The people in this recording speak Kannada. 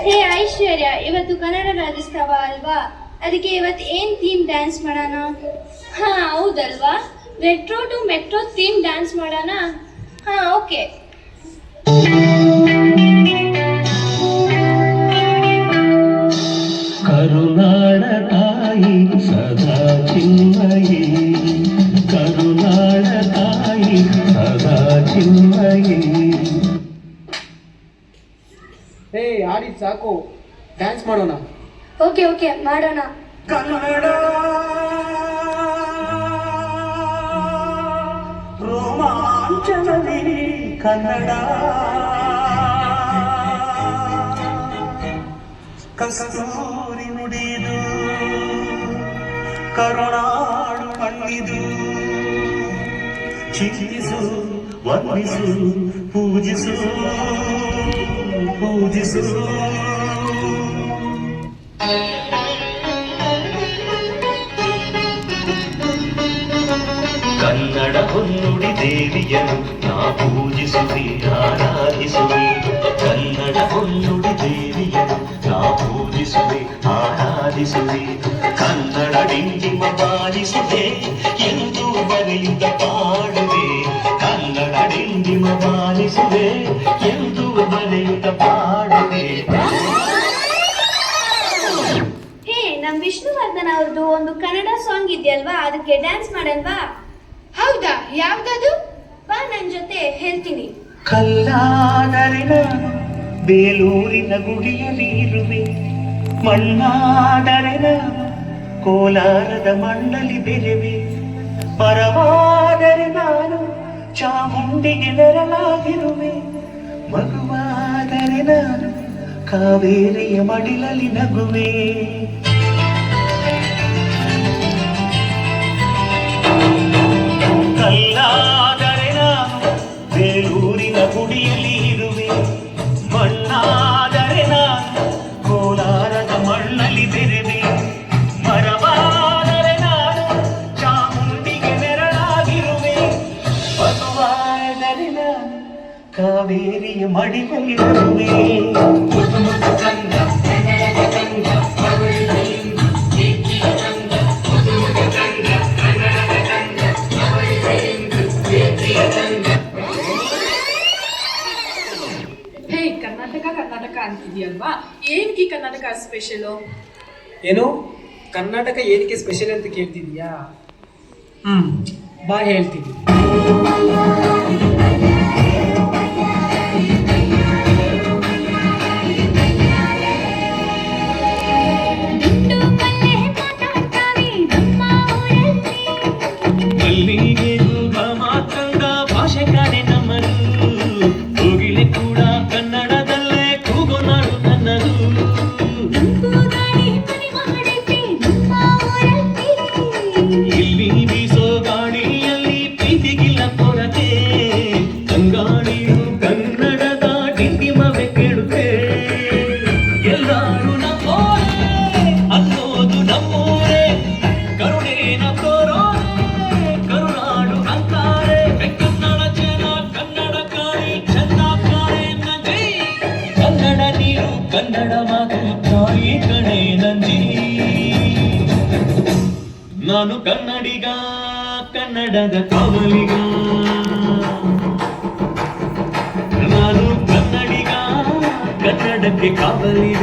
ಹೇ ಐಶ್ವರ್ಯ, ಇವತ್ತು ಕನ್ನಡ ರಾಜ್ಯೋತ್ಸವ ಅಲ್ವಾ? ಅದಕ್ಕೆ ಇವತ್ತು ಏನು ಥೀಮ್ ಡ್ಯಾನ್ಸ್ ಮಾಡೋಣ? ಹಾಂ ಹೌದಲ್ವಾ, retro to metro theme dance ಮಾಡೋಣ. ಹಾಂ ಓಕೆ. ಕರುನಾಡ ತಾಯಿ ಸದಾ ಚಿನ್ಮಯಿ, ಕರುನಾಡ ತಾಯಿ ಸದಾ ಚಿನ್ಮಯಿ. ಹೇ ಆಡಿದ್ ಸಾಕು, ಡ್ಯಾನ್ಸ್ ಮಾಡೋಣ. ಓಕೆ ಓಕೆ ಮಾಡೋಣ. ಕನ್ನಡ ರೋಮಾಂಚನದಿ ಕನ್ನಡ, ಕಸ್ತೂರಿ ನುಡಿದು ಕರುಣಾಡು ಕಣ್ಣಿದು, ಚಿಂತಿಸು ವರ್ಣಿಸು ಪೂಜಿಸು ಪೂಜಿಸು. ಕನ್ನಡ ಹೊನ್ನುಡಿ ದೇವಿಯನು ನಾ ಪೂಜಿಸುವೆ ಆರಾಧಿಸುವೆ, ಕನ್ನಡ ಹೊನ್ನುಡಿ ದೇವಿಯನು ನಾ ಪೂಜಿಸುವೆ ಆರಾಧಿಸುವೆ. ಕನ್ನಡ ಡಿಂಡಿಮ ಬಾರಿಸುವೆ ಎಂದು ಬರೆಯುತ್ತ ಪಾಡುವೆ, ಕನ್ನಡ ಡಿಂಡಿಮ ಬಾರಿಸುವೆ ಎಂದು ಬರೆಯುತ್ತ ಪಾಡುವೆ. ಹೇ, ನಮ್ಮ ವಿಷ್ಣುವರ್ಧನ್ ಅವ್ರದ್ದು ಒಂದು ಕನ್ನಡ ಸಾಂಗ್ ಇದೆಯಲ್ವಾ, ಅದಕ್ಕೆ ಡ್ಯಾನ್ಸ್ ಮಾಡಲ್ವಾ? ಹೌದಾ, ಯಾವ್ದದು? ಬಾ ನನ್ನ ಜೊತೆ ಹೇಳ್ತೀನಿ. ಕಲ್ಲಾದರೆ ನಾನು ಬೇಲೂರಿನ ಗುಡಿಯಲ್ಲಿ ಇರುವೆ, ಮಣ್ಣಾದರೆ ನಾನು ಕೋಲಾರದ ಮಣ್ಣಲ್ಲಿ ಬೆರೆವೆ, ಮರವಾದರೆ ನಾನು ಚಾಮುಂಡಿಗೆ ನೆರಳಾಗಿರುವೆ, ಮಗುವಾದರೆ ನಾನು ಕಾವೇರಿಯ ಮಡಿಲಲ್ಲಿ ನಗುವೆ. ಕಲ್ಲಾದರೆ ನಾನು ಬೇಲೂರಿನ ಗುಡಿಯಲ್ಲಿ ಇರುವೆ, ಮಣ್ಣಾದರೆ ನಾನು ಕೋಲಾರದ ಮಣ್ಣಲ್ಲಿ ಬೆರೆವೆ, ಮರವಾದರೆ ನಾನು ಚಾಮುಂಡಿಗೆ ನೆರಳಾಗಿರುವೆ, ಮಗುವಾದರೆ ನಾನು ಕಾವೇರಿಯ ಮಡಿಲಲ್ಲಿ ನಗುವೆ. ಹೇ, ಕರ್ನಾಟಕ ಕರ್ನಾಟಕ ಅಂತಿದ್ಯಲ್ವಾ, ಏನಕ್ಕೆ ಕರ್ನಾಟಕ ಸ್ಪೆಷಲು? ಏನು ಕರ್ನಾಟಕ ಏನಕ್ಕೆ ಸ್ಪೆಷಲ್ ಅಂತ ಕೇಳ್ತಿದ್ಯಾ? ಬಾ ಹೇಳ್ತೀನಿ. ಮಲ್ಲಿಗೆ ಹೂವ ಮಾತಂಗ ಭಾಷೆ ಕಾಣೆ ನಮ್ಮದು, ಕೋಗಿಲೆ ಕೂಡ ಕನ್ನಡದಲ್ಲೇ ಕೂಗೋ ನಾಡು ನನ್ನದು. ಇಲ್ಲಿ ಬೀಸೋ ಗಾಳಿಯಲ್ಲಿ ಪ್ರೀತಿಗಿಲ್ಲ ಕೊರತೆ, ಕಂಗಾಳಿಯು ಕನ್ನಡದ ಡಿಂಡಿಮವೇ ಕೇಳುತ್ತೆ. ಎಲ್ಲರೂ ನಮ್ಮೋರೇ ಅನ್ನೋದು ನಮ್ಮೋರೇ, ಕರುಣೇನ ತೋರೋರೆ ಕರುನಾಡು ಅಂತಾರೆ. ಕನ್ನಡ ಜನ ಕನ್ನಡ ಕಾಯಿ ಚಂದ ಕಾಣೆ ನಂಜಿ, ಕನ್ನಡ ನೀರು ಕನ್ನಡ ಮಾತು ತಾಯಿ ಕಣೆ ನಂಜಿ. ನಾನು ಕನ್ನಡಿಗ, ಕನ್ನಡದ ಕಾವಲಿಗ, ನಾನು ಕನ್ನಡಿಗ, ಕನ್ನಡಕ್ಕೆ ಕಾವಲಿಗ.